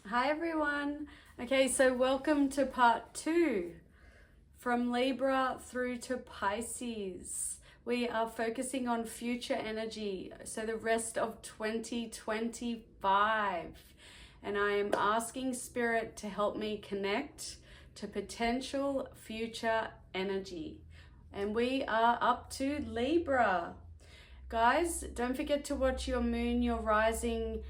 Hi everyone. Okay, so welcome to part 2 from Libra through to Pisces. We are focusing on future energy, so the rest of 2025. And I am asking Spirit to help me connect to potential future energy. And we are up to Libra. Guys, don't forget to watch your moon, your rising,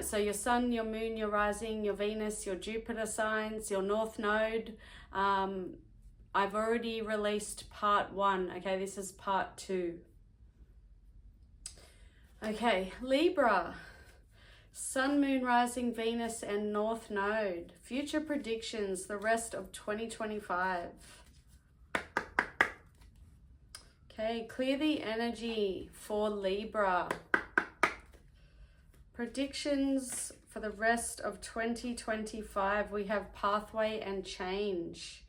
so your sun, your moon, your rising, your Venus, your Jupiter signs, your North Node. I've already released part 1. Okay, this is part 2. Okay, Libra. Sun, moon, rising, Venus, and North Node. Future predictions, the rest of 2025. Okay, clear the energy for Libra. Predictions for the rest of 2025. We have pathway and change.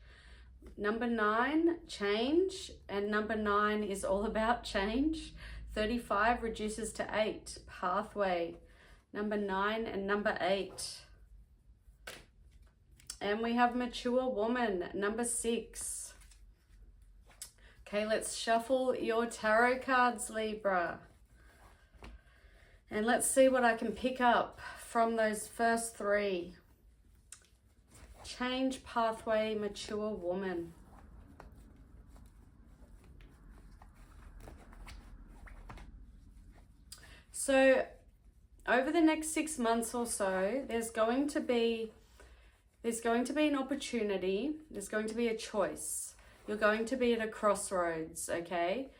Number 9, change. And number 9 is all about change. 35 reduces to 8, pathway. Number 9 and number 8. And we have mature woman, number 6. Okay, let's shuffle your tarot cards, Libra. And let's see what I can pick up from those first 3. Change, pathway, mature woman. So over the next 6 months or so, there's going to be an opportunity, there's going to be a choice. You're going to be at a crossroads, okay?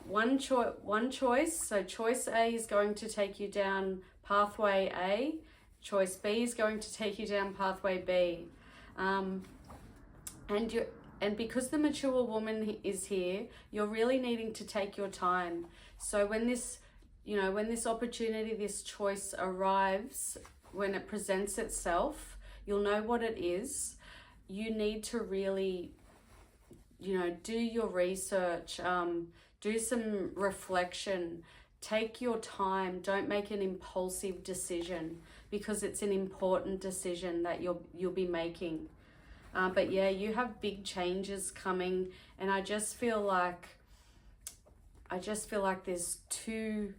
One choice, so choice A is going to take you down pathway A. Choice B is going to take you down pathway B. And because the mature woman is here, you're really needing to take your time. So when this opportunity, this choice arrives, when it presents itself, you'll know what it is. You need to really, do your research, do some reflection, take your time, don't make an impulsive decision because it's an important decision that you'll be making. But yeah, you have big changes coming, and I just feel like there's two,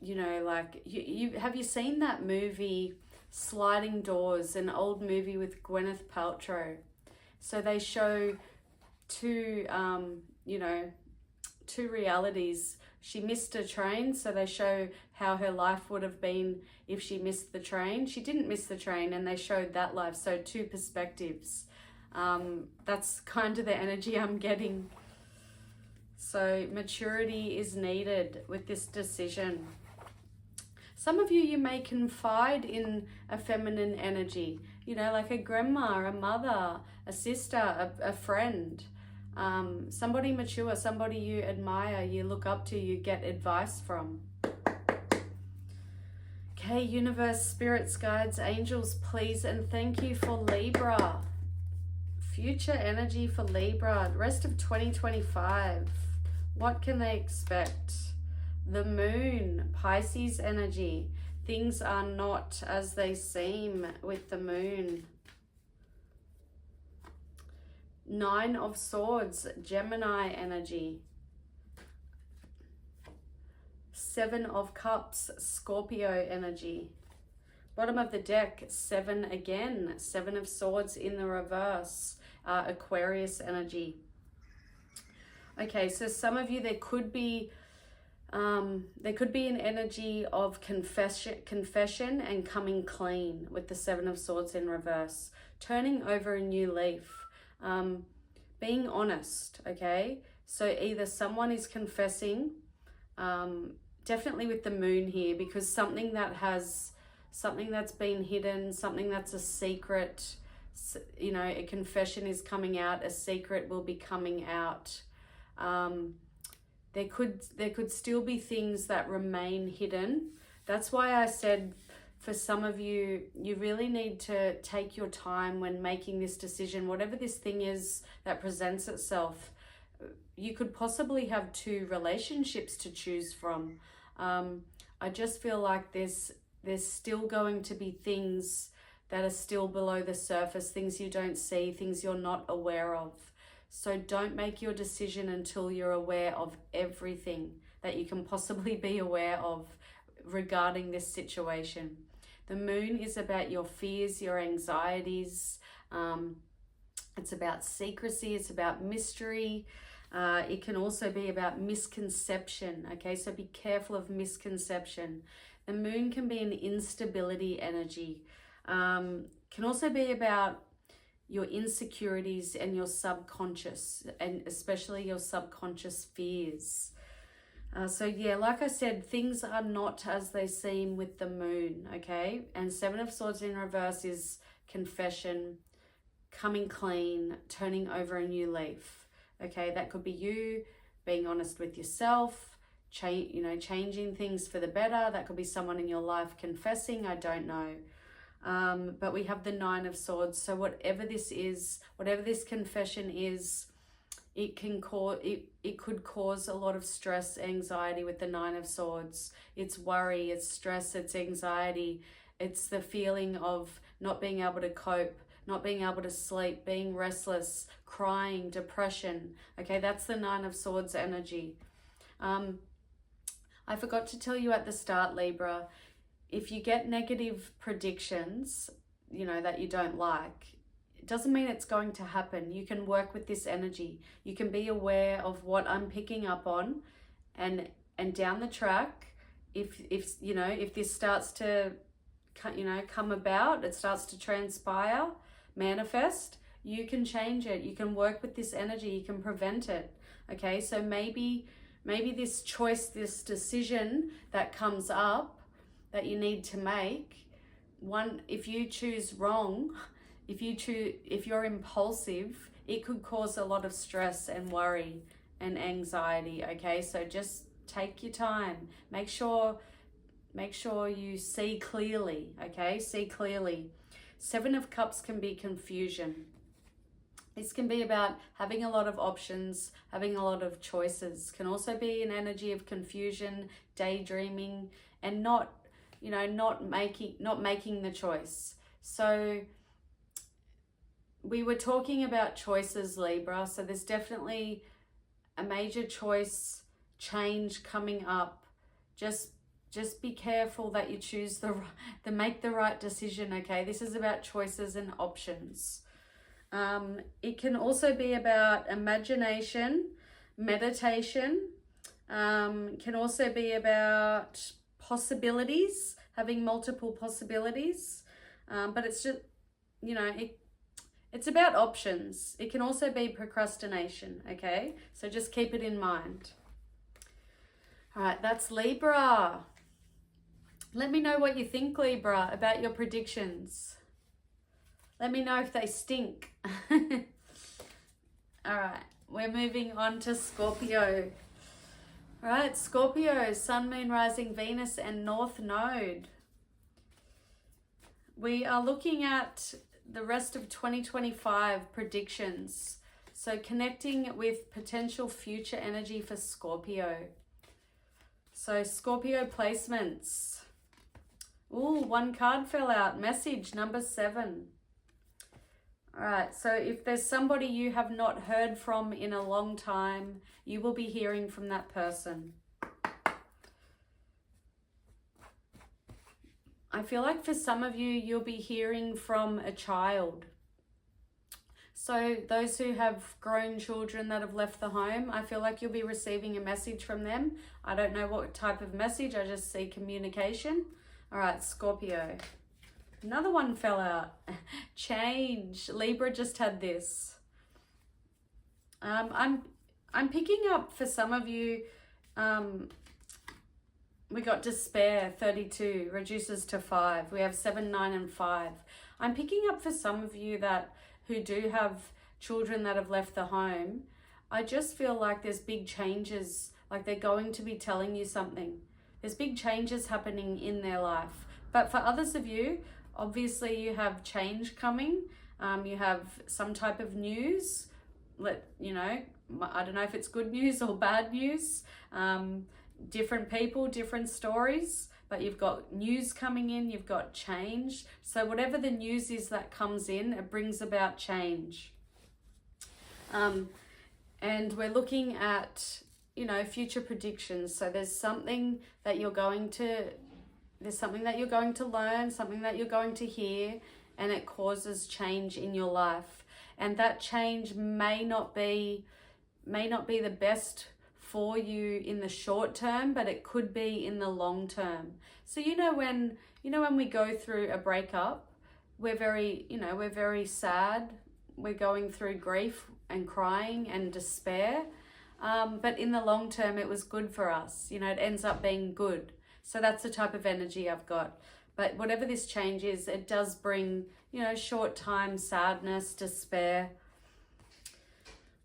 have you seen that movie Sliding Doors, an old movie with Gwyneth Paltrow? So they show two realities. She missed a train, so they show how her life would have been if she missed the train. She didn't miss the train, and they showed that life. So 2 perspectives. That's kind of the energy I'm getting. So maturity is needed with this decision. Some of you may confide in a feminine energy, like a grandma, a mother, a sister, a friend. Somebody mature, somebody you admire, you look up to, you get advice from. Okay, universe, spirits, guides, angels, please and thank you for Libra. Future energy for Libra, the rest of 2025. What can they expect? The moon, Pisces energy. Things are not as they seem with the moon. 9 of Swords, Gemini energy. 7 of Cups, Scorpio energy. Bottom of the deck, 7 again. 7 of Swords in the reverse, Aquarius energy. Okay, so some of you, there could be an energy of confession and coming clean with the 7 of Swords in reverse. Turning over a new leaf. Being honest, okay? So either someone is confessing, definitely with the moon here, because something that's been hidden, something that's a secret, a confession is coming out, a secret will be coming out. There could still be things that remain hidden. That's why I said, for some of you, you really need to take your time when making this decision. Whatever this thing is that presents itself, you could possibly have 2 relationships to choose from. I just feel like there's there's still going to be things that are still below the surface, things you don't see, things you're not aware of. So don't make your decision until you're aware of everything that you can possibly be aware of regarding this situation. The moon is about your fears, your anxieties. It's about secrecy. It's about mystery. It can also be about misconception. Okay, so be careful of misconception. The moon can be an instability energy. Can also be about your insecurities and your subconscious, and especially your subconscious fears. So yeah, like I said, things are not as they seem with the moon, okay? And Seven of Swords in reverse is confession, coming clean, turning over a new leaf, okay? That could be you being honest with yourself, changing things for the better. That could be someone in your life confessing, I don't know. But we have the Nine of Swords. So whatever this is, whatever this confession is, it could cause a lot of stress, anxiety with the Nine of Swords. It's worry, it's stress, it's anxiety. It's the feeling of not being able to cope, not being able to sleep, being restless, crying, depression. Okay, that's the Nine of Swords energy. I forgot to tell you at the start, Libra, if you get negative predictions, that you don't like, it doesn't mean it's going to happen. You can work with this energy. You can be aware of what I'm picking up on, and down the track, if this starts to come about, it starts to transpire, manifest, you can change it. You can work with this energy. You can prevent it. Okay, so maybe this choice, this decision that comes up that you need to make, if you choose wrong, if you're impulsive, it could cause a lot of stress and worry and anxiety. Okay, so just take your time. Make sure you see clearly. Okay, see clearly. Seven of Cups can be confusion. This can be about having a lot of options, having a lot of choices. Can also be an energy of confusion, daydreaming, and not making the choice. So we were talking about choices, Libra. So there's definitely a major choice change coming up. Just be careful that you choose make the right decision. Okay, this is about choices and options. It can also be about imagination, meditation. Can also be about possibilities, having multiple possibilities. But it's just, it's about options. It can also be procrastination, okay? So just keep it in mind. All right, that's Libra. Let me know what you think, Libra, about your predictions. Let me know if they stink. All right, we're moving on to Scorpio. All right, Scorpio, Sun, Moon, Rising, Venus, and North Node. We are looking at the rest of 2025 predictions. So connecting with potential future energy for Scorpio. So Scorpio placements. Ooh, one card fell out. Message number 7. All right, so if there's somebody you have not heard from in a long time, you will be hearing from that person. I feel like for some of you, you'll be hearing from a child. So those who have grown children that have left the home, I feel like you'll be receiving a message from them. I don't know what type of message, I just see communication. All right, Scorpio. Another one fell out. Change. Libra just had this. I'm picking up for some of you, we got despair, 32, reduces to 5. We have 7, 9, and 5. I'm picking up for some of you who do have children that have left the home. I just feel like there's big changes, like they're going to be telling you something. There's big changes happening in their life. But for others of you, obviously you have change coming. You have some type of news. I don't know if it's good news or bad news. Different people, different stories. but you've got news coming in, you've got change. So whatever the news is that comes in, it brings about change. And we're looking at, you know, future predictions. So there's something that you're going to learn, something that you're going to hear, and it causes change in your life. And that change may not be the best for you in the short term, but it could be in the long term. So when we go through a breakup, we're very sad. We're going through grief and crying and despair. But in the long term, it was good for us. You know, it ends up being good. So that's the type of energy I've got. But whatever this change is, it does bring, you know, short time sadness, despair.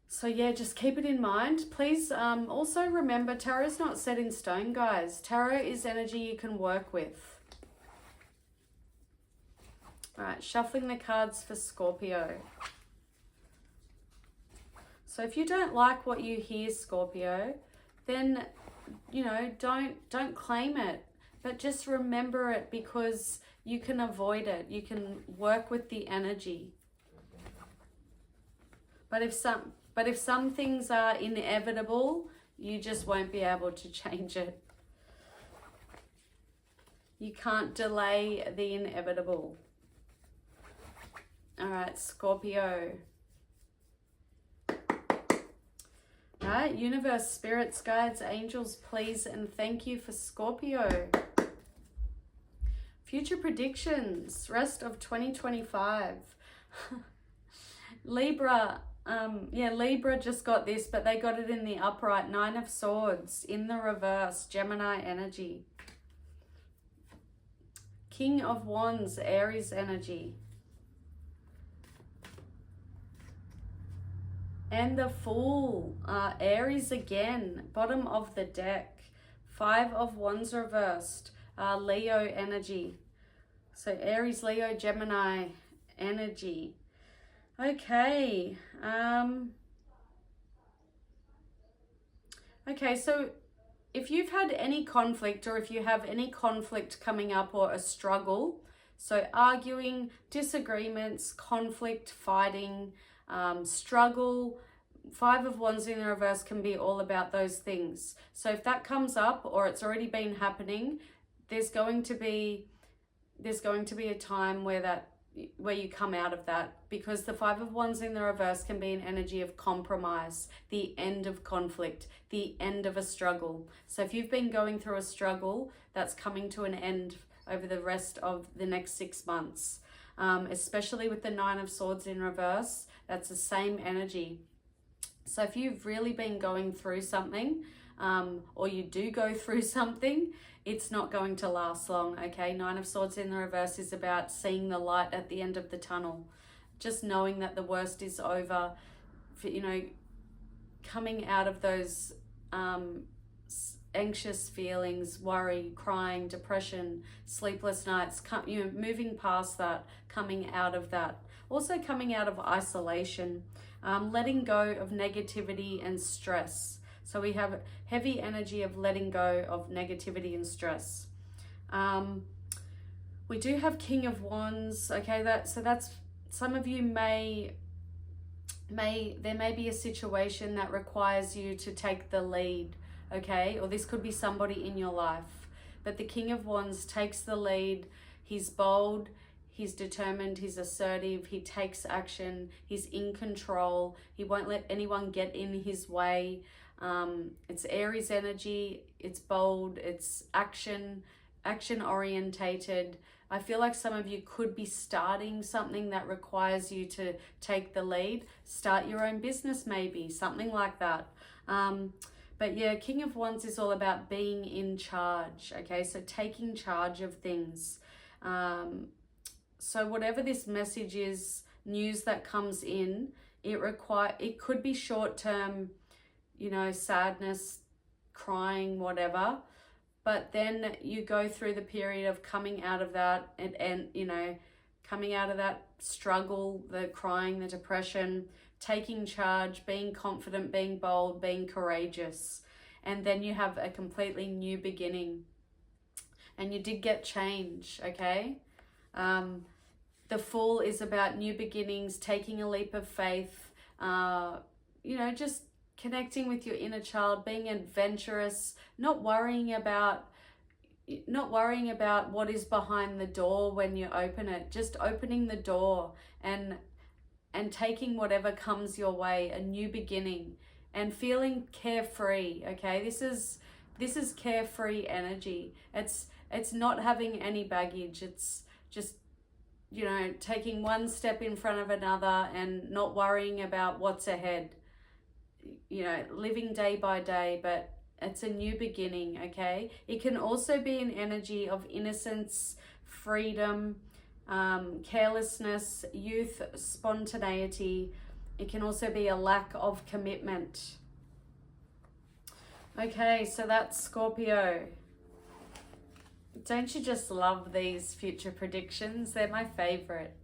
So yeah, just keep it in mind. Please also remember, tarot is not set in stone, guys. Tarot is energy you can work with. All right, shuffling the cards for Scorpio. So if you don't like what you hear, Scorpio, then, you know, don't claim it, but just remember it, because you can avoid it. You can work with the energy. But if some things are inevitable, you just won't be able to change it. You can't delay the inevitable. All right, Scorpio. All right, universe, spirits, guides, angels, please and thank you for Scorpio. Future predictions, rest of 2025. Libra. Libra just got this, but they got it in the upright. 9 of Swords in the reverse, Gemini energy. King of Wands, Aries energy. And the Fool, Aries again, bottom of the deck. 5 of Wands reversed, Leo energy. So Aries, Leo, Gemini energy. Okay. Okay, so if you've had any conflict, or if you have any conflict coming up, or a struggle, so arguing, disagreements, conflict, fighting, struggle, 5 of Wands in the reverse can be all about those things. So if that comes up, or it's already been happening, there's going to be a time where you come out of that, because the 5 of Wands in the reverse can be an energy of compromise, the end of conflict, the end of a struggle. So if you've been going through a struggle, that's coming to an end over the rest of the next 6 months. Especially with the 9 of Swords in reverse, that's the same energy. So if you've really been going through something, or you do go through something, it's not going to last long, okay? 9 of Swords in the reverse is about seeing the light at the end of the tunnel. Just knowing that the worst is over, you know, coming out of those anxious feelings, worry, crying, depression, sleepless nights, you know, moving past that, coming out of that. Also coming out of isolation, letting go of negativity and stress. So we have heavy energy of letting go of negativity and stress. We do have King of Wands. Okay, that's some of you there may be a situation that requires you to take the lead, okay? Or this could be somebody in your life. But the King of Wands takes the lead. He's bold, he's determined, he's assertive, he takes action, he's in control. He won't let anyone get in his way. It's Aries energy, it's bold, it's action orientated. I feel like some of you could be starting something that requires you to take the lead. Start your own business maybe, something like that. But yeah, King of Wands is all about being in charge, okay? So taking charge of things. So whatever this message is, news that comes in, it could be short-term, you know, sadness, crying, whatever. But then you go through the period of coming out of that and you know, coming out of that struggle, the crying, the depression, taking charge, being confident, being bold, being courageous. And then you have a completely new beginning. and you did get change, okay? The Fool is about new beginnings, taking a leap of faith, you know, just connecting with your inner child, being adventurous, not worrying about what is behind the door when you open it, just opening the door and taking whatever comes your way, a new beginning, and feeling carefree, okay? This is carefree energy. It's not having any baggage. It's just, you know, taking one step in front of another and not worrying about what's ahead. You know, living day by day, but it's a new beginning, okay? It can also be an energy of innocence, freedom, carelessness, youth, spontaneity. It can also be a lack of commitment. Okay, so that's Scorpio. Don't you just love these future predictions? They're my favorite.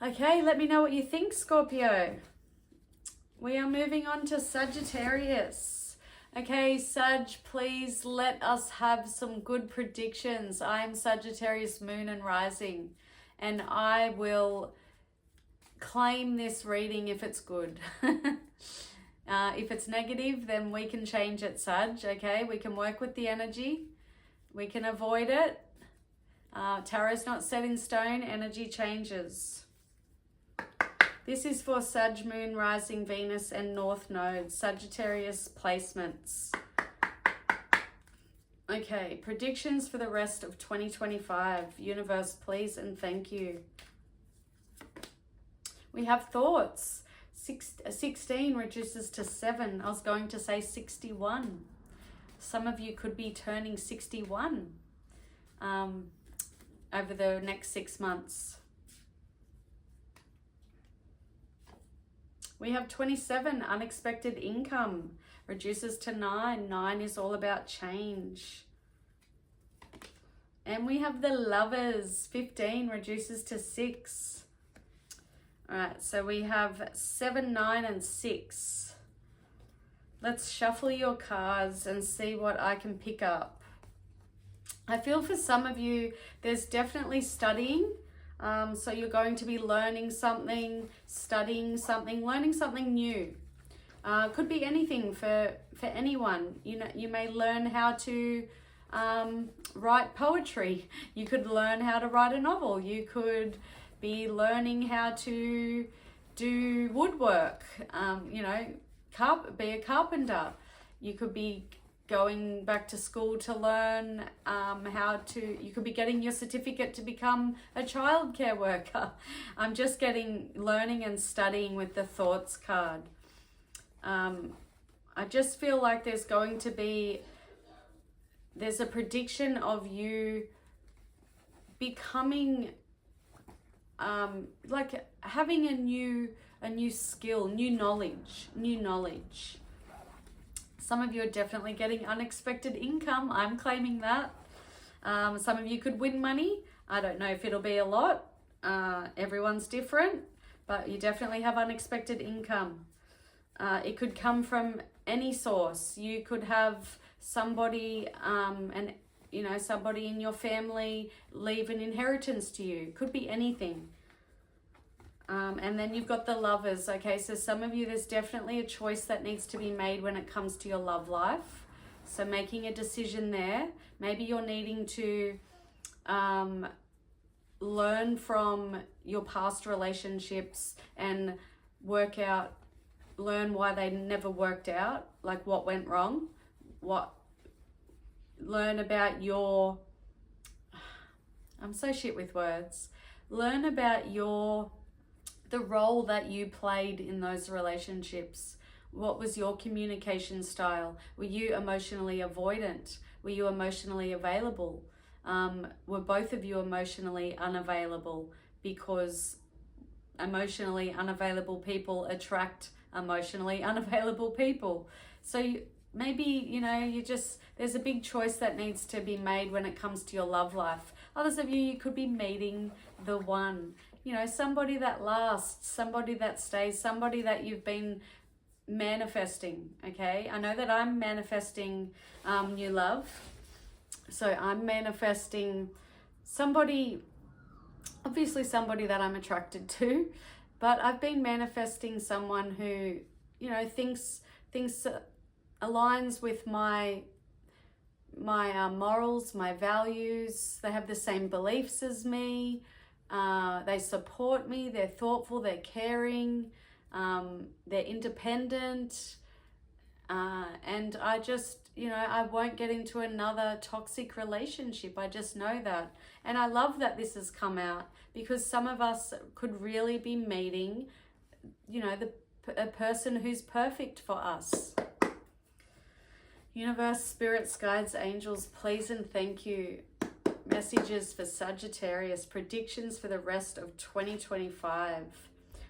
Okay, let me know what you think, Scorpio. We are moving on to Sagittarius. Okay, Sag, please let us have some good predictions. I am Sagittarius moon and rising, and I will claim this reading if it's good. If it's negative, then we can change it, Sag, okay? We can work with the energy. We can avoid it. Tarot's not set in stone. Energy changes. This is for Sag, Moon, Rising, Venus, and North Node. Sagittarius placements. Okay, predictions for the rest of 2025. Universe, please and thank you. We have thoughts. 16 reduces to 7. I was going to say 61. Some of you could be turning 61 over the next 6 months. We have 27, unexpected income, reduces to 9. 9 is all about change. And we have the Lovers, 15, reduces to 6. All right, so we have 7, 9, and 6. Let's shuffle your cards and see what I can pick up. I feel for some of you, there's definitely studying. So you're going to be learning something, studying something, learning something new. Could be anything for anyone. You know, you may learn how to write poetry. You could learn how to write a novel. You could be learning how to do woodwork. You know, be a carpenter. You could be going back to school to learn you could be getting your certificate to become a childcare worker. I'm just getting learning and studying with the thoughts card. I just feel like there's a prediction of you becoming like having a new skill, new knowledge. Some of you are definitely getting unexpected income. I'm claiming that. Some of you could win money. I don't know if it'll be a lot. Everyone's different, but you definitely have unexpected income. It could come from any source. You could have somebody, somebody in your family leave an inheritance to you. Could be anything. And then you've got the Lovers. Okay, so some of you, there's definitely a choice that needs to be made when it comes to your love life. So making a decision there. Maybe you're needing to learn from your past relationships and learn why they never worked out, like what went wrong. Learn about I'm so shit with words. Learn about the role that you played in those relationships. What was your communication style? Were you emotionally avoidant? Were you emotionally available? Were both of you emotionally unavailable? Because emotionally unavailable people attract emotionally unavailable people. So maybe, there's a big choice that needs to be made when it comes to your love life. Others of you could be meeting the one. Somebody that lasts, somebody that stays, somebody that you've been manifesting, okay? I know that I'm manifesting new love. So I'm manifesting somebody, obviously somebody that I'm attracted to, but I've been manifesting someone who, you know, thinks aligns with my morals, my values. They have the same beliefs as me. They support me. They're thoughtful. They're caring. They're independent. And I just, you know, I won't get into another toxic relationship. I just know that. And I love that this has come out, because some of us could really be meeting, you know, a person who's perfect for us. Universe, spirits, guides, angels, please and thank you. Messages for Sagittarius, predictions for the rest of 2025.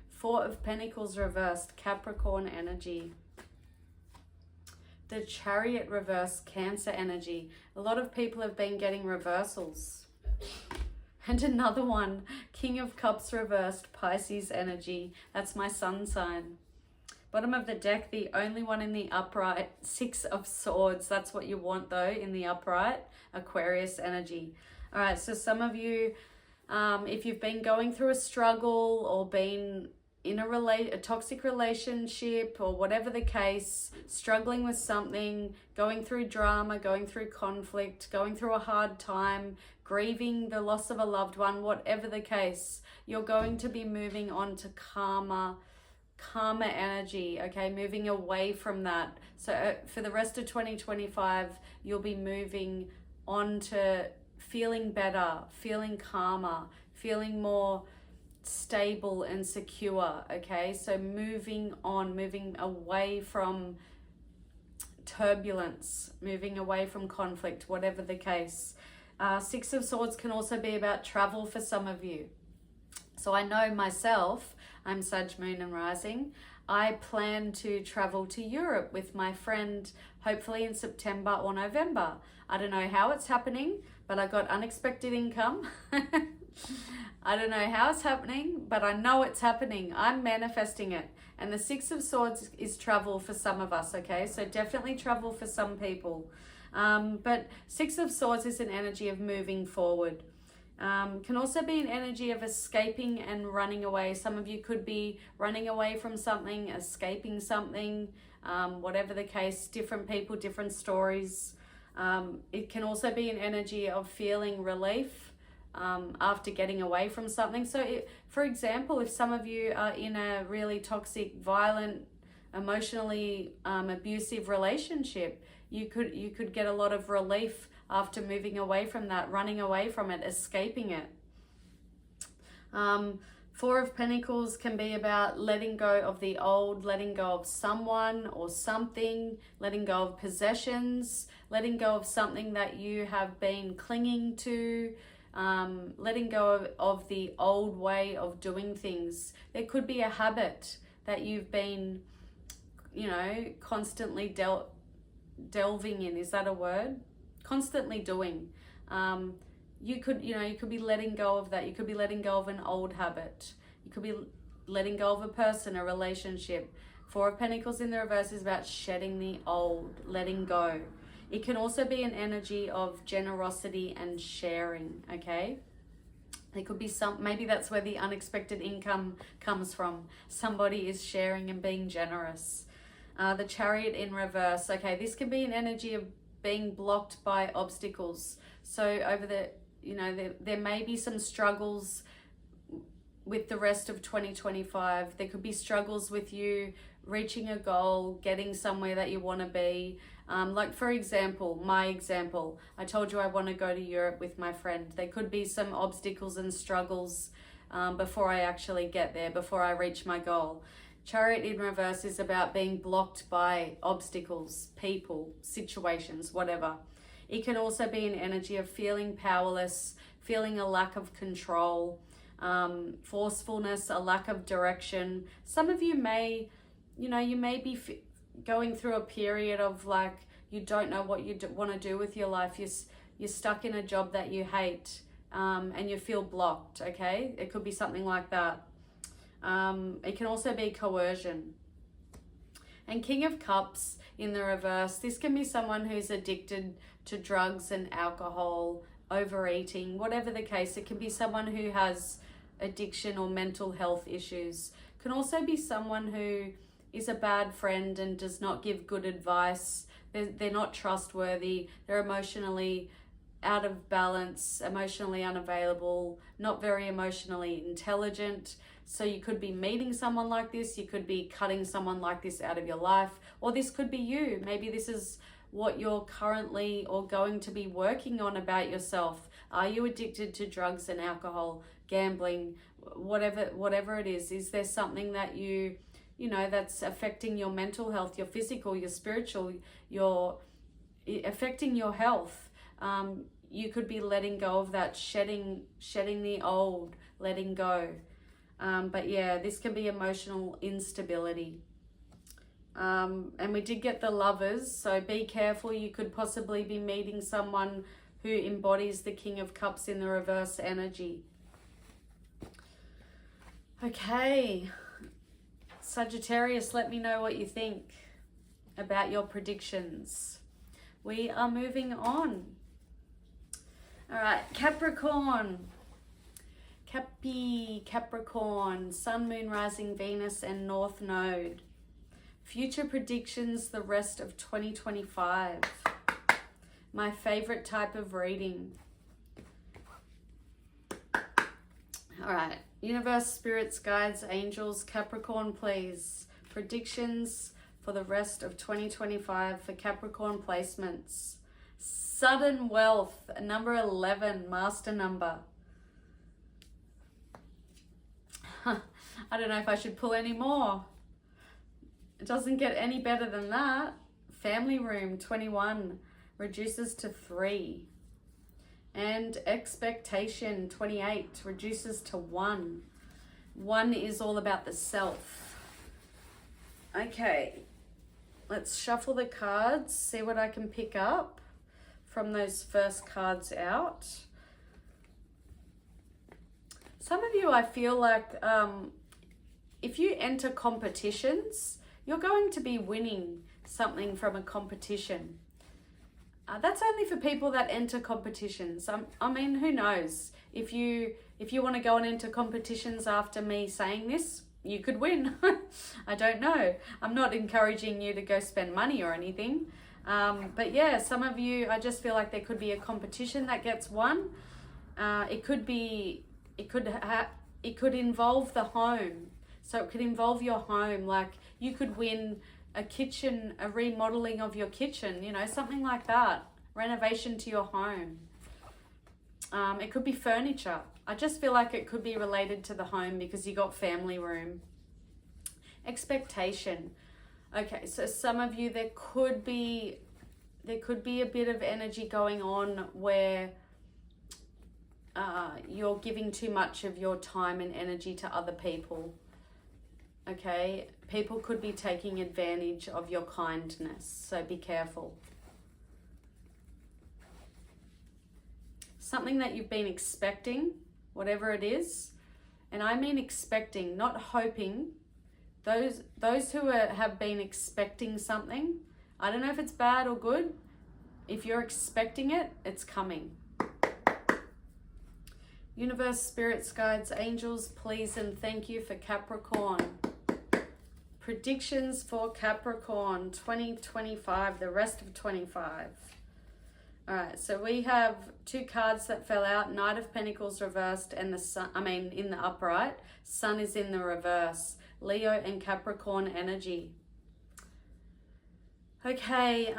Four of Pentacles reversed, Capricorn energy. The Chariot reversed, Cancer energy. A lot of people have been getting reversals. And another one, King of Cups reversed, Pisces energy. That's my sun sign. Bottom of the deck, the only one in the upright, Six of Swords. That's what you want though in the upright, Aquarius energy. All right, so some of you, if you've been going through a struggle or been in a toxic relationship or whatever the case, struggling with something, going through drama, going through conflict, going through a hard time, grieving the loss of a loved one, whatever the case, you're going to be moving on to calmer energy, okay? Moving away from that. So for the rest of 2025, you'll be moving on to feeling better, feeling calmer, feeling more stable and secure, okay? So moving on, moving away from turbulence, moving away from conflict, whatever the case. Six of Swords can also be about travel for some of you. So I know myself, I'm Sag Moon and Rising. I plan to travel to Europe with my friend, hopefully in September or November. I don't know how it's happening, but I got unexpected income. I don't know how it's happening, but I know it's happening. I'm manifesting it. And the Six of Swords is travel for some of us, okay? So definitely travel for some people. But Six of Swords is an energy of moving forward. Can also be an energy of escaping and running away. Some of you could be running away from something, escaping something, whatever the case, different people, different stories. It can also be an energy of feeling relief after getting away from something. So for example, if some of you are in a really toxic, violent, emotionally abusive relationship, you could get a lot of relief after moving away from that, running away from it, escaping it. Four of Pentacles can be about letting go of the old, letting go of someone or something, letting go of possessions, letting go of something that you have been clinging to, letting go of the old way of doing things. There could be a habit that you've been, you know, constantly delving in. Is that a word? Constantly doing. You could be letting go of that. You could be letting go of an old habit. You could be letting go of a person, a relationship. Four of Pentacles in the reverse is about shedding the old, letting go. It can also be an energy of generosity and sharing, okay? There could be maybe that's where the unexpected income comes from. Somebody is sharing and being generous. The Chariot in reverse, okay, this can be an energy of being blocked by obstacles. So there may be some struggles with the rest of 2025. There could be struggles with you reaching a goal, getting somewhere that you want to be. Like for example, my example, I told you I want to go to Europe with my friend. There could be some obstacles and struggles before I actually get there, before I reach my goal. Chariot in reverse is about being blocked by obstacles, people, situations, whatever. It can also be an energy of feeling powerless, feeling a lack of control, forcefulness, a lack of direction. Some of you may be going through a period of like, you don't know what you want to do with your life. You're stuck in a job that you hate, and you feel blocked, okay? It could be something like that. It can also be coercion. And King of Cups in the reverse, this can be someone who's addicted to drugs and alcohol, overeating, whatever the case. It can be someone who has addiction or mental health issues. It can also be someone who is a bad friend and does not give good advice. They're not trustworthy. They're emotionally out of balance, emotionally unavailable, not very emotionally intelligent. So you could be meeting someone like this. You could be cutting someone like this out of your life, or this could be you. Maybe this is what you're currently or going to be working on about yourself. Are you addicted to drugs and alcohol, gambling, whatever it is? Is there something that you know, that's affecting your mental health, your physical, your spiritual, affecting your health? You could be letting go of that, shedding the old, letting go. But yeah, this can be emotional instability. And we did get the Lovers, so be careful. You could possibly be meeting someone who embodies the King of Cups in the reverse energy. Okay, Sagittarius, let me know what you think about your predictions. We are moving on. All right, Capricorn. Capricorn, Sun, Moon, Rising, Venus, and North Node. Future predictions the rest of 2025. My favorite type of reading. All right, universe, spirits, guides, angels, Capricorn, please. Predictions for the rest of 2025 for Capricorn placements. Sudden wealth, number 11, master number. I don't know if I should pull any more. It doesn't get any better than that. Family room, 21, reduces to 3. And expectation, 28, reduces to 1. 1 is all about the self. Okay, let's shuffle the cards, see what I can pick up from those first cards out. Some of you, I feel like if you enter competitions, you're going to be winning something from a competition. That's only for people that enter competitions. I mean, who knows? If you want to go and enter competitions after me saying this, you could win. I don't know. I'm not encouraging you to go spend money or anything. But yeah, some of you, I just feel like there could be a competition that gets won. It could involve the home. So it could involve your home. Like you could win a kitchen, a remodeling of your kitchen, you know, something like that. Renovation to your home. It could be furniture. I just feel like it could be related to the home because you got family room. Expectation. Okay, so some of you, there could be a bit of energy going on where you're giving too much of your time and energy to other people. Okay, people could be taking advantage of your kindness, so be careful. Something that you've been expecting, whatever it is, and I mean expecting, not hoping. Those who have been expecting something, I don't know if it's bad or good. If you're expecting it, it's coming. Universe, spirits, guides, angels, please and thank you for Capricorn. Predictions for Capricorn 2025, the rest of 25. All right, so we have 2 cards that fell out, Knight of Pentacles reversed and the Sun, in the upright. Sun is in the reverse. Leo and Capricorn energy. Okay,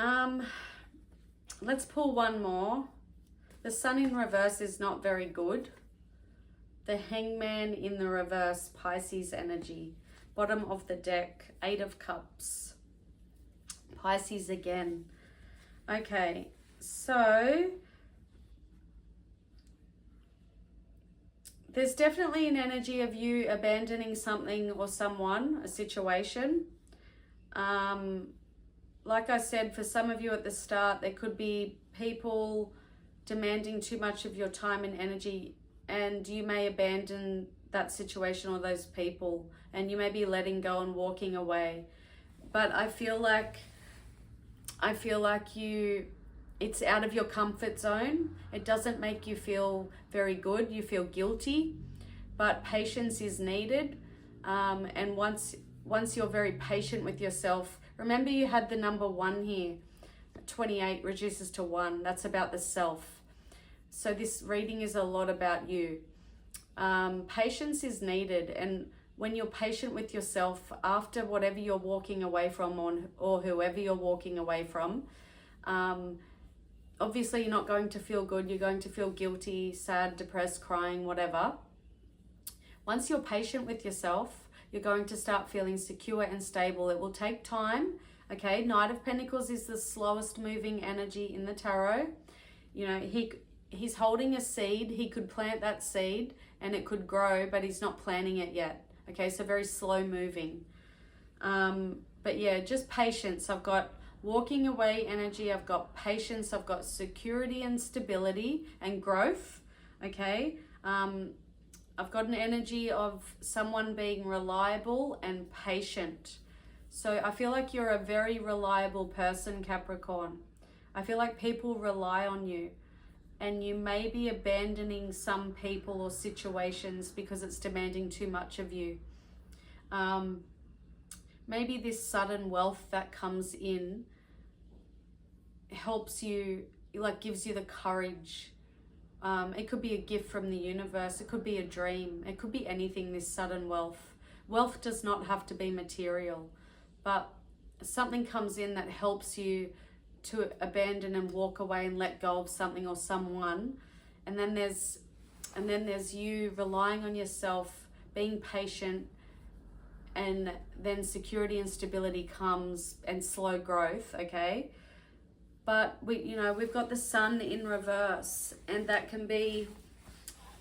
let's pull one more. The Sun in reverse is not very good. The Hangman in the reverse, Pisces energy. Bottom of the deck, 8 of Cups. Pisces again. Okay, so there's definitely an energy of you abandoning something or someone, a situation. Like I said, for some of you at the start, there could be people demanding too much of your time and energy, and you may abandon that situation or those people, and you may be letting go and walking away. but I feel like it's out of your comfort zone. It doesn't make you feel very good. You feel guilty, but patience is needed. And once you're very patient with yourself, remember you had the number 1 here. 28 reduces to 1. That's about the self. So this reading is a lot about you. Patience is needed, and when you're patient with yourself after whatever you're walking away from, or whoever you're walking away from, obviously you're not going to feel good. You're going to feel guilty, sad, depressed, crying, whatever. Once you're patient with yourself, you're going to start feeling secure and stable. It will take time. Okay, Knight of Pentacles is the slowest moving energy in the tarot. You know, he's holding a seed. He could plant that seed and it could grow, but he's not planting it yet. Okay, so very slow moving. But yeah, just patience. I've got walking away energy. I've got patience. I've got security and stability and growth. Okay. I've got an energy of someone being reliable and patient. So I feel like you're a very reliable person, Capricorn. I feel like people rely on you, and you may be abandoning some people or situations because it's demanding too much of you. Maybe this sudden wealth that comes in helps you, like gives you the courage. It could be a gift from the universe. It could be a dream. It could be anything, this sudden wealth. Wealth does not have to be material, but something comes in that helps you to abandon and walk away and let go of something or someone. And then there's you relying on yourself, being patient, and then security and stability comes, and slow growth, okay? But we've got the Sun in reverse, and that can be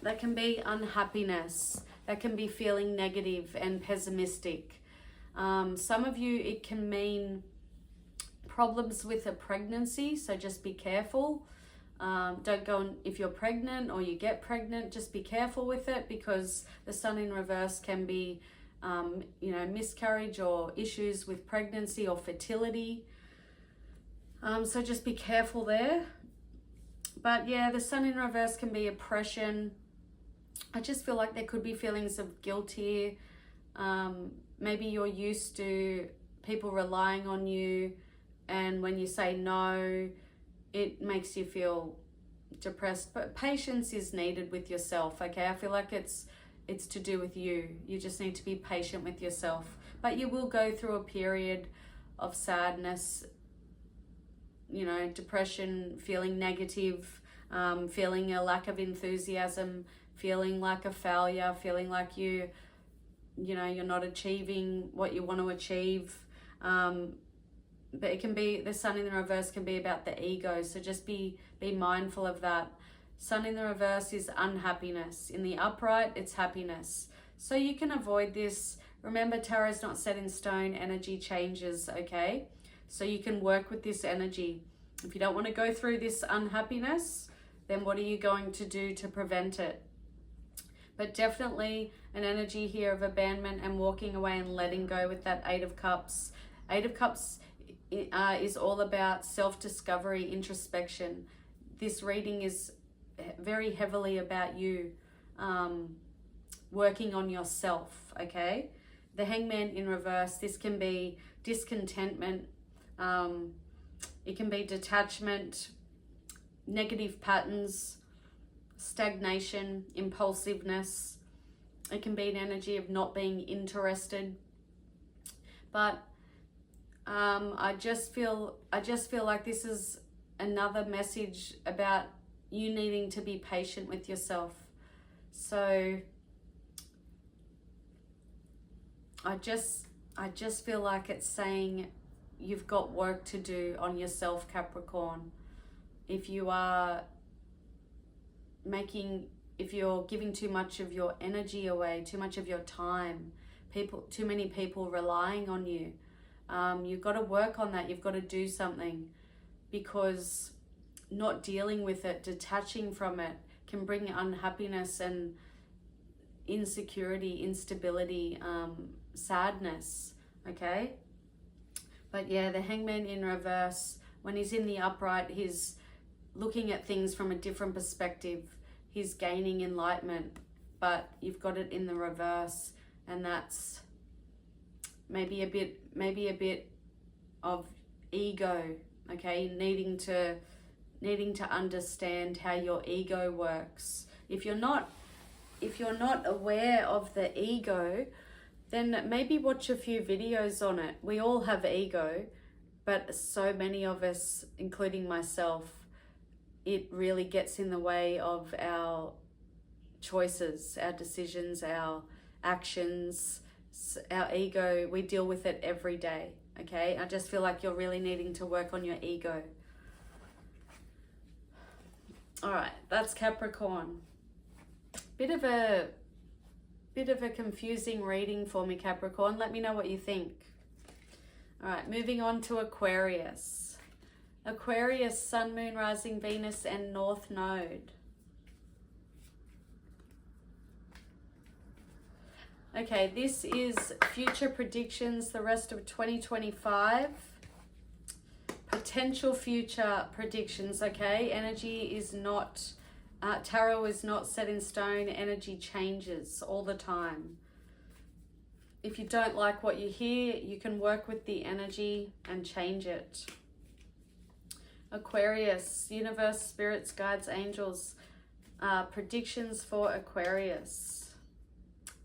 unhappiness. That can be feeling negative and pessimistic. Some of you, it can mean problems with a pregnancy, so just be careful. Don't go if you're pregnant or you get pregnant, just be careful with it, because the Sun in reverse can be miscarriage or issues with pregnancy or fertility. So just be careful there. But yeah, the Sun in reverse can be oppression. I just feel like there could be feelings of guilt here. Maybe you're used to people relying on you, and when you say no, it makes you feel depressed. But patience is needed with yourself, okay? I feel like it's to do with you. You just need to be patient with yourself. But you will go through a period of sadness, depression, feeling negative, feeling a lack of enthusiasm, feeling like a failure, feeling like you're not achieving what you want to achieve. But it can be, the Sun in the reverse can be about the ego. So just be mindful of that. Sun in the reverse is unhappiness. In the upright, it's happiness. So you can avoid this. Remember, tarot is not set in stone. Energy changes, okay? So you can work with this energy. If you don't want to go through this unhappiness, then what are you going to do to prevent it? But definitely an energy here of abandonment and walking away and letting go with that 8 of Cups. 8 of Cups is all about self-discovery, introspection. This reading is very heavily about you working on yourself, okay? The Hangman in reverse, this can be discontentment, it can be detachment, negative patterns, stagnation, impulsiveness. It can be an energy of not being interested. But I just feel like this is another message about you needing to be patient with yourself. So I just feel like it's saying you've got work to do on yourself, Capricorn. If you are if you're giving too much of your energy away, too much of your time, too many people relying on you, you've got to work on that. You've got to do something, because not dealing with it, detaching from it, can bring unhappiness and insecurity, instability, sadness, okay? But yeah, the Hangman in reverse, when he's in the upright, he's looking at things from a different perspective. He's gaining enlightenment, but you've got it in the reverse, and that's maybe a bit of ego, okay? Needing to understand how your ego works. If you're not aware of the ego, then maybe watch a few videos on it. We all have ego, but so many of us, including myself, it really gets in the way of our choices, our decisions, our actions, our ego. We deal with it every day, okay? I just feel like you're really needing to work on your ego. All right, that's Capricorn. Bit of a confusing reading for me, Capricorn. Let me know what you think. All right, moving on to Aquarius. Aquarius, Sun, Moon, Rising, Venus, and North Node. Okay, this is future predictions, the rest of 2025. Potential future predictions, okay? Energy is not, tarot is not set in stone. Energy changes all the time. If you don't like what you hear, you can work with the energy and change it. Aquarius, universe, spirits, guides, angels, predictions for Aquarius.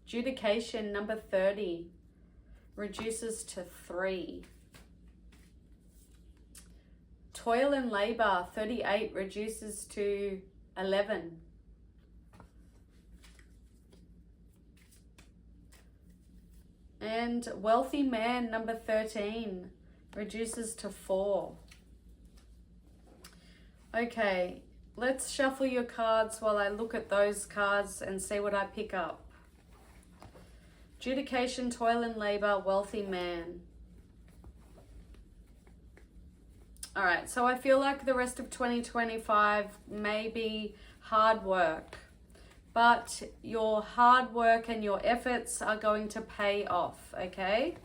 Judication, number 30, reduces to 3. Toil and labor, 38, reduces to 11. And wealthy man, number 13, reduces to 4. Okay, let's shuffle your cards while I look at those cards and see what I pick up. Judication, toil and labor, wealthy man. All right, so I feel like the rest of 2025 may be hard work, but your hard work and your efforts are going to pay off, okay?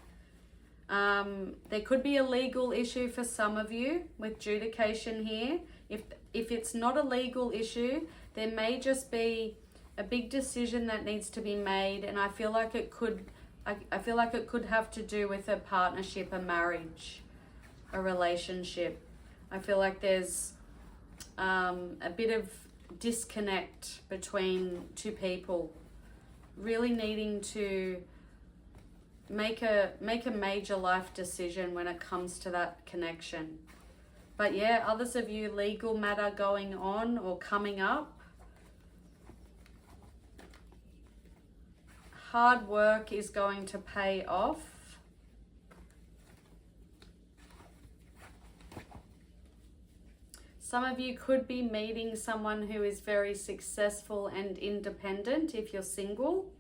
There could be a legal issue for some of you with judication here. If it's not a legal issue, there may just be a big decision that needs to be made, and I feel like it could have to do with a partnership, a marriage, a relationship. I feel like there's a bit of disconnect between two people, really needing to make a major life decision when it comes to that connection. But yeah, others of you, legal matter going on or coming up. Hard work is going to pay off. Some of you could be meeting someone who is very successful and independent if you're single.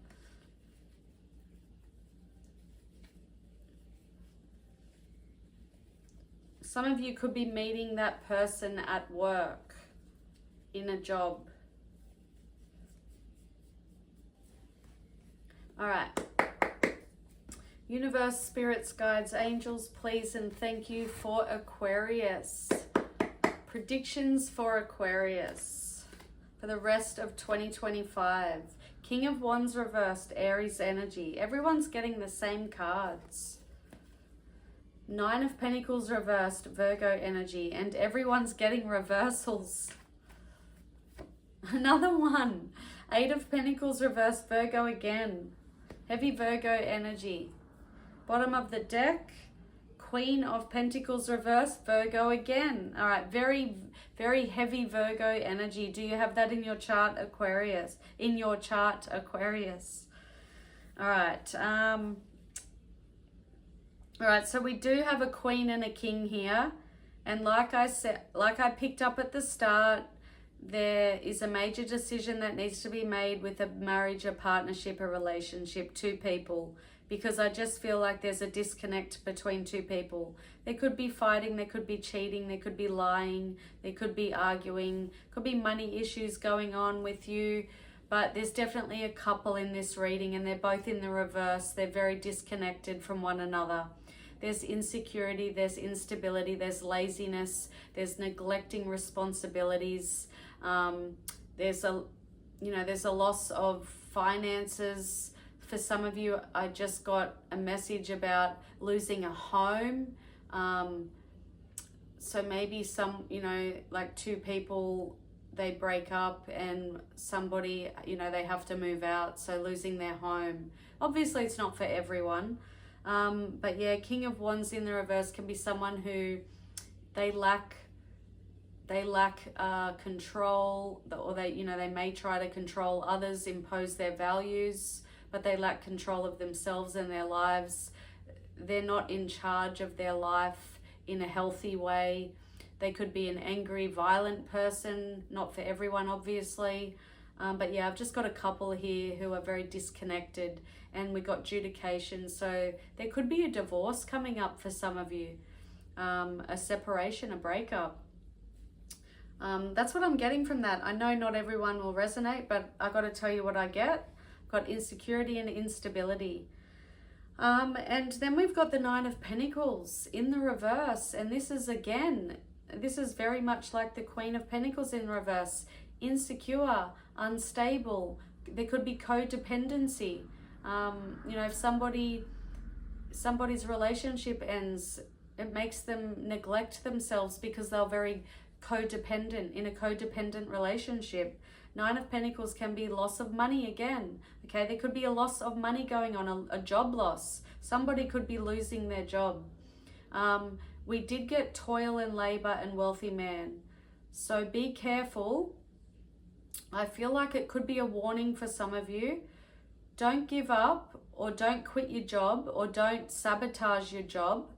Some of you could be meeting that person at work, in a job. All right. Universe, spirits, guides, angels, please and thank you for Aquarius. Predictions for Aquarius for the rest of 2025. King of Wands reversed, Aries energy. Everyone's getting the same cards. 9 of Pentacles reversed, Virgo energy. And everyone's getting reversals. Another one. 8 of Pentacles reversed, Virgo again. Heavy Virgo energy. Bottom of the deck, Queen of Pentacles reversed, Virgo again. All right, very, very heavy Virgo energy. Do you have that in your chart, Aquarius? In your chart, Aquarius. All right. All right, so we do have a Queen and a King here. And like I said, like I picked up at the start, there is a major decision that needs to be made with a marriage, a partnership, a relationship, two people, because I just feel like there's a disconnect between two people. There could be fighting, there could be cheating, there could be lying, there could be arguing, could be money issues going on with you, but there's definitely a couple in this reading and they're both in the reverse. They're very disconnected from one another. There's insecurity, there's instability, there's laziness, there's neglecting responsibilities. There's a loss of finances. For some of you, I just got a message about losing a home. So maybe like two people, they break up and somebody, they have to move out. So losing their home. Obviously, it's not for everyone. But yeah, King of Wands in the reverse can be someone who they lack control, or they may try to control others, impose their values, but they lack control of themselves and their lives. They're not in charge of their life in a healthy way. They could be an angry, violent person, not for everyone, obviously. But yeah, I've just got a couple here who are very disconnected, and we got judication. So there could be a divorce coming up for some of you, a separation, a breakup. That's what I'm getting from that. I know not everyone will resonate, but I got to tell you what I get. I've got insecurity and instability. And then we've got the Nine of Pentacles in the reverse. And this is very much like the Queen of Pentacles in reverse. Insecure, unstable. There could be codependency. If somebody's relationship ends, it makes them neglect themselves because they're very codependent, in a codependent relationship. Nine of Pentacles can be loss of money again. Okay, there could be a loss of money going on, a job loss. Somebody could be losing their job. We did get toil and labor and wealthy man. So be careful. I feel like it could be a warning for some of you. Don't give up, or don't quit your job, or don't sabotage your job,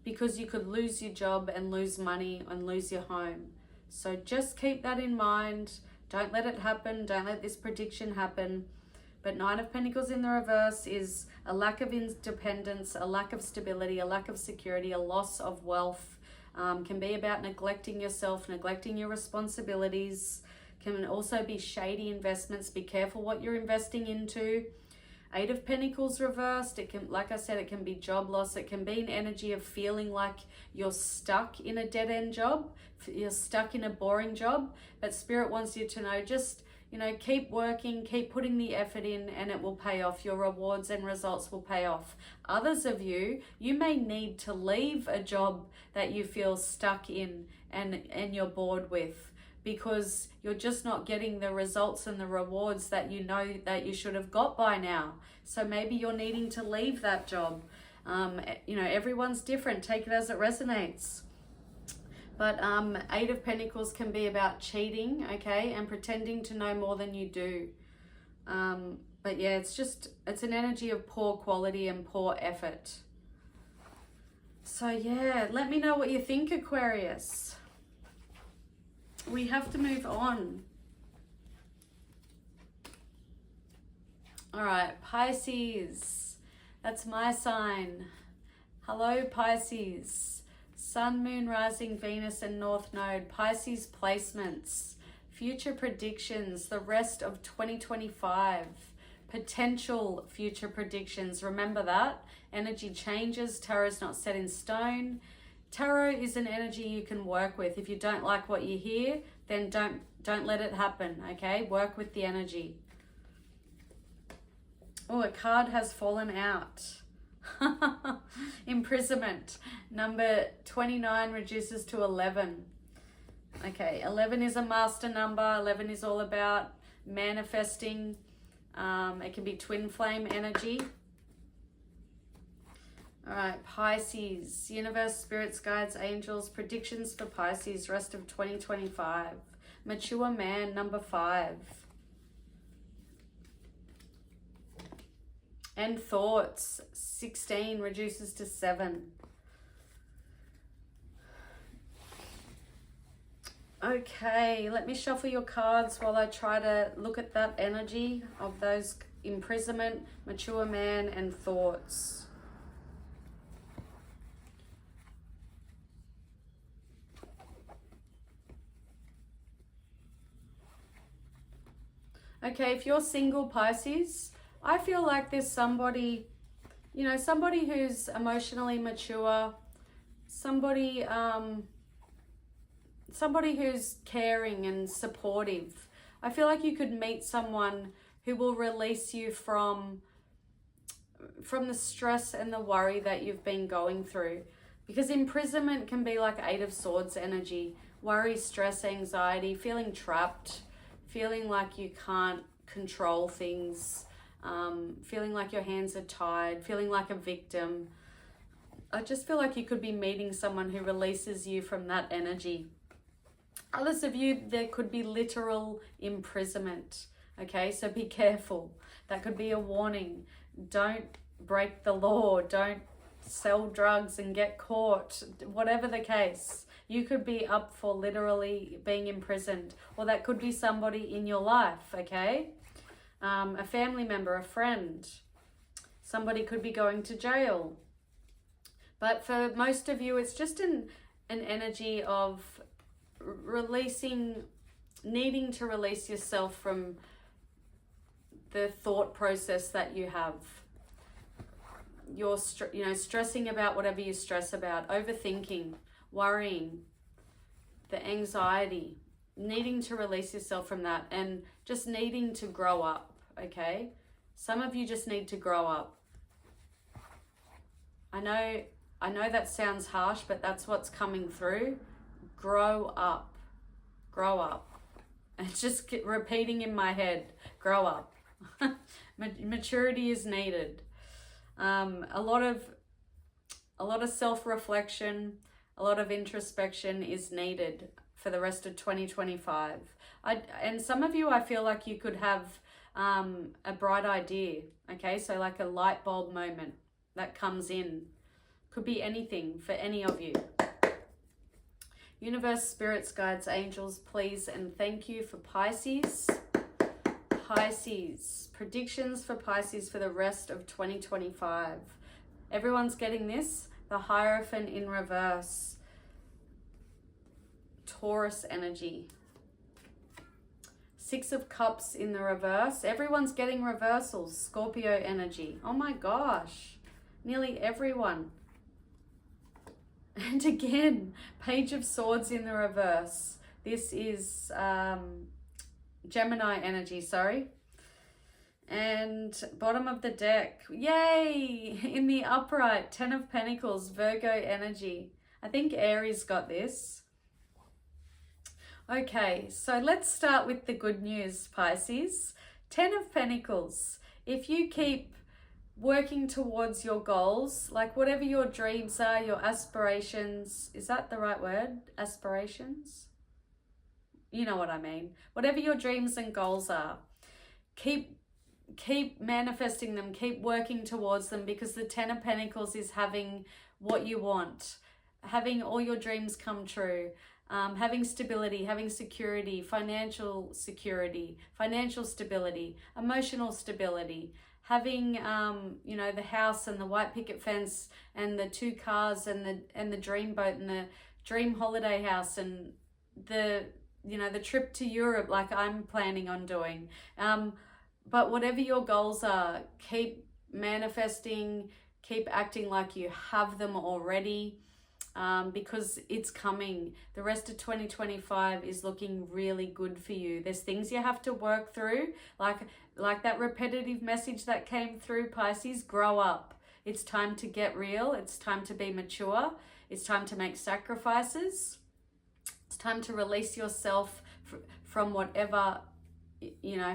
because you could lose your job and lose money and lose your home. So just keep that in mind. Don't let it happen. Don't let this prediction happen. But Nine of Pentacles in the reverse is a lack of independence, a lack of stability, a lack of security, a loss of wealth. Can be about neglecting yourself, neglecting your responsibilities. Can also be shady investments. Be careful what you're investing into. Eight of Pentacles reversed. It can, like I said, it can be job loss. It can be an energy of feeling like you're stuck in a dead-end job. You're stuck in a boring job. But Spirit wants you to know, just, keep working, keep putting the effort in, and it will pay off. Your rewards and results will pay off. Others of you may need to leave a job that you feel stuck in and you're bored with, because you're just not getting the results and the rewards that you know that you should have got by now. So maybe you're needing to leave that job. Everyone's different. Take it as it resonates. But Eight of Pentacles can be about cheating, okay, and pretending to know more than you do. But yeah, it's an energy of poor quality and poor effort. So yeah, let me know what you think, Aquarius. We have to move on. All right, Pisces. That's my sign. Hello, Pisces. Sun, Moon, Rising, Venus, and North Node. Pisces placements. Future predictions. The rest of 2025. Potential future predictions. Remember that. Energy changes. Tarot is not set in stone. Tarot is an energy you can work with. If you don't like what you hear, then don't let it happen, okay? Work with the energy. Oh, a card has fallen out. Imprisonment. Number 29 reduces to 11. Okay, 11 is a master number. 11 is all about manifesting. It can be twin flame energy. All right, Pisces, universe, spirits, guides, angels, predictions for Pisces, rest of 2025. Mature man, number 5. And thoughts, 16 reduces to 7. Okay, let me shuffle your cards while I try to look at that energy of those imprisonment, mature man, and thoughts. Okay, if you're single, Pisces, I feel like there's somebody you know, somebody who's emotionally mature, somebody who's caring and supportive. I feel like you could meet someone who will release you from the stress and the worry that you've been going through. Because imprisonment can be like Eight of Swords energy. Worry, stress, anxiety, feeling trapped, feeling like you can't control things, feeling like your hands are tied, feeling like a victim. I just feel like you could be meeting someone who releases you from that energy. Others of you, there could be literal imprisonment. Okay, so be careful. That could be a warning. Don't break the law. Don't sell drugs and get caught. Whatever the case, you could be up for literally being imprisoned. Or that could be somebody in your life, okay? A family member, a friend. Somebody could be going to jail. But for most of you, it's just an energy of releasing, needing to release yourself from the thought process that you have. You're stressing about whatever you stress about, overthinking, worrying, the anxiety, needing to release yourself from that and just needing to grow up, okay? Some of you just need to grow up. I know that sounds harsh, but that's what's coming through. Grow up. Grow up. It's just repeating in my head. Grow up. Maturity is needed. A lot of self-reflection, a lot of introspection is needed for the rest of 2025. And some of you, I feel like you could have a bright idea, okay? So like a light bulb moment that comes in. Could be anything for any of you. Universe, spirits, guides, angels, please and thank you for Pisces. Pisces. Predictions for Pisces for the rest of 2025. Everyone's getting this. The Hierophant in reverse. Taurus energy. Six of Cups in the reverse. Everyone's getting reversals. Scorpio energy. Oh my gosh. Nearly everyone. And again, Page of Swords in the reverse. This is Gemini energy, sorry. And bottom of the deck, yay! In the upright, Ten of Pentacles, Virgo energy. I think Aries got this. Okay, so let's start with the good news, Pisces. Ten of Pentacles. If you keep working towards your goals, like whatever your dreams are, your aspirations, is that the right word? Aspirations? You know what I mean. Whatever your dreams and goals are, keep manifesting them, keep working towards them, because the Ten of Pentacles is having what you want, having all your dreams come true, having stability, having security, financial stability, emotional stability, having the house and the white picket fence and the 2 cars and the dream boat and the dream holiday house and the trip to Europe like I'm planning on doing. But whatever your goals are, keep manifesting, keep acting like you have them already, because it's coming. The rest of 2025 is looking really good for you. There's things you have to work through, like that repetitive message that came through, Pisces. Grow up. It's time to get real. It's time to be mature. It's time to make sacrifices. It's time to release yourself from whatever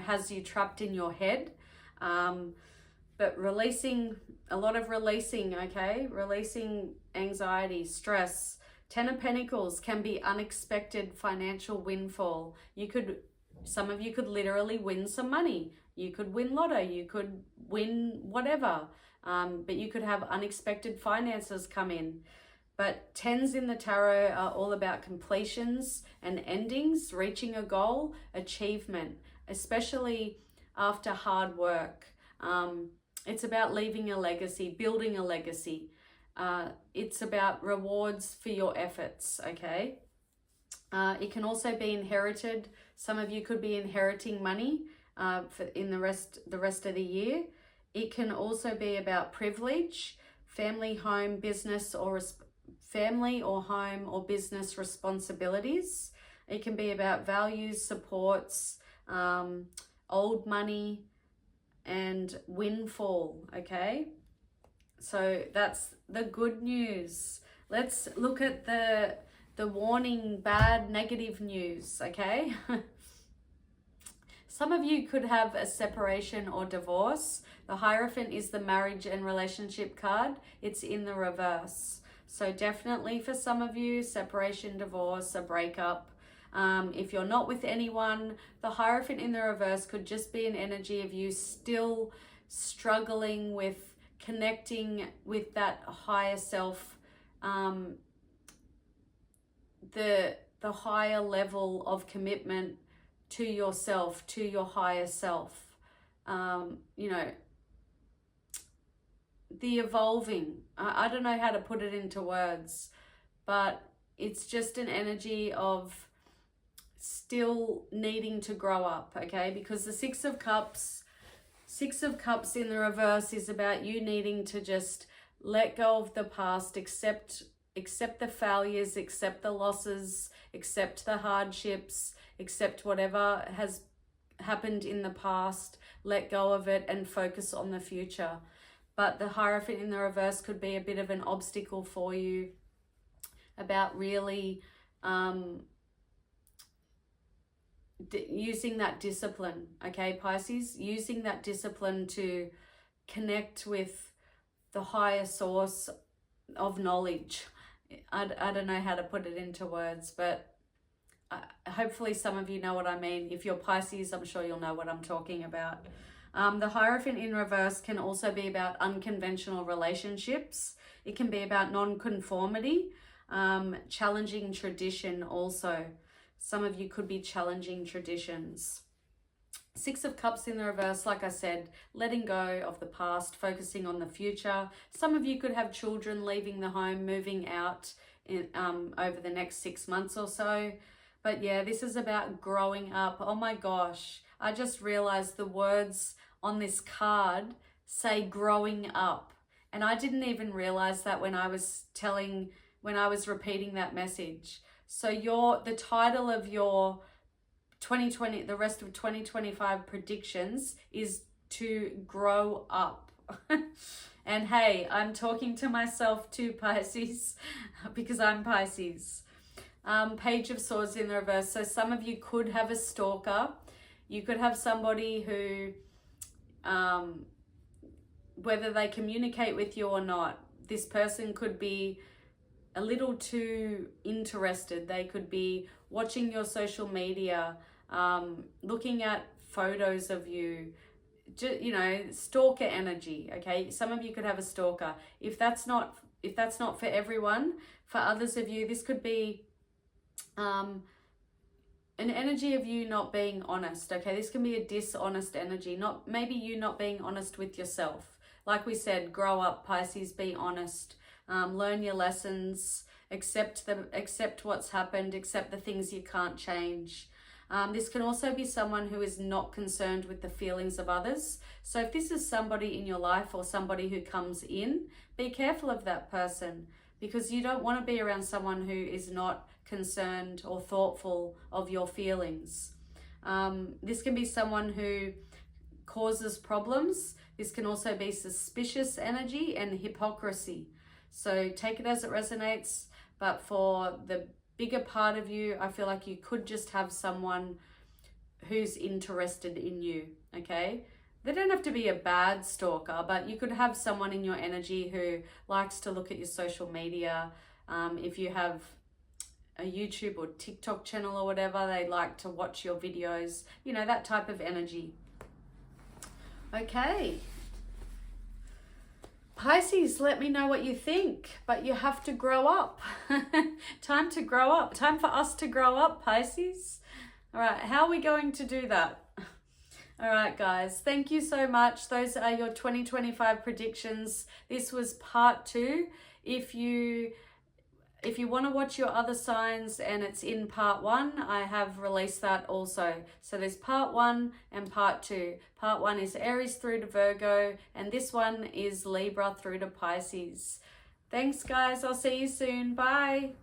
has you trapped in your head. But a lot of releasing, okay? Releasing anxiety, stress. Ten of Pentacles can be unexpected financial windfall. Some of you could literally win some money. You could win lotto, you could win whatever. But you could have unexpected finances come in. But tens in the tarot are all about completions and endings, reaching a goal, achievement, especially after hard work. It's about leaving a legacy, building a legacy. It's about rewards for your efforts, okay? It can also be inherited. Some of you could be inheriting money in the rest of the year. It can also be about privilege, family, home, business, or family or home or business responsibilities. It can be about values, supports, old money, and windfall, okay? So that's the good news. Let's look at the warning, bad, negative news, okay? Some of you could have a separation or divorce. The Hierophant is the marriage and relationship card. It's in the reverse. So definitely for some of you, separation, divorce, a breakup. If you're not with anyone, the Hierophant in the reverse could just be an energy of you still struggling with connecting with that higher self, the higher level of commitment to yourself, to your higher self. You know, the evolving. I don't know how to put it into words, but it's just an energy of still needing to grow up, okay? Because the Six of Cups in the reverse is about you needing to just let go of the past, accept the failures, accept the losses, accept the hardships, accept whatever has happened in the past, let go of it and focus on the future. But the Hierophant in the reverse could be a bit of an obstacle for you about really using that discipline, okay, Pisces? Using that discipline to connect with the higher source of knowledge. I don't know how to put it into words, but hopefully some of you know what I mean. If you're Pisces, I'm sure you'll know what I'm talking about. The Hierophant in reverse can also be about unconventional relationships. It can be about non-conformity, challenging tradition also. Some of you could be challenging traditions. Six of Cups in the reverse, like I said, letting go of the past, focusing on the future. Some of you could have children leaving the home, moving out over the next 6 months or so. But yeah, this is about growing up. Oh my gosh, I just realized the words on this card say growing up. And I didn't even realize that when I was repeating that message. So the title of your 2020, the rest of 2025 predictions is to grow up. And hey, I'm talking to myself too, Pisces, because I'm Pisces. Page of Swords in the reverse. So some of you could have a stalker. You could have somebody who, whether they communicate with you or not, this person could be a little too interested. They could be watching your social media, looking at photos of you, you know, stalker energy, okay? Some of you could have a stalker. If that's not for everyone, for others of you, this could be an energy of you not being honest, okay? This can be a dishonest energy, maybe you not being honest with yourself. Like we said, grow up, Pisces, be honest. Learn your lessons, accept what's happened, accept the things you can't change. This can also be someone who is not concerned with the feelings of others. So if this is somebody in your life or somebody who comes in, be careful of that person, because you don't want to be around someone who is not concerned or thoughtful of your feelings. This can be someone who causes problems. This can also be suspicious energy and hypocrisy. So take it as it resonates, but for the bigger part of you, I feel like you could just have someone who's interested in you, okay? They don't have to be a bad stalker, but you could have someone in your energy who likes to look at your social media. If you have a YouTube or TikTok channel or whatever, they like to watch your videos, you know, that type of energy. Okay. Pisces, let me know what you think, but you have to grow up. Time to grow up. Time for us to grow up, Pisces. All right, how are we going to do that? All right, guys, thank you so much. Those are your 2025 predictions. This was part 2. If you If you want to watch your other signs and it's in part 1, I have released that also. So there's part 1 and part 2. Part 1 is Aries through to Virgo, and this one is Libra through to Pisces. Thanks guys, I'll see you soon. Bye.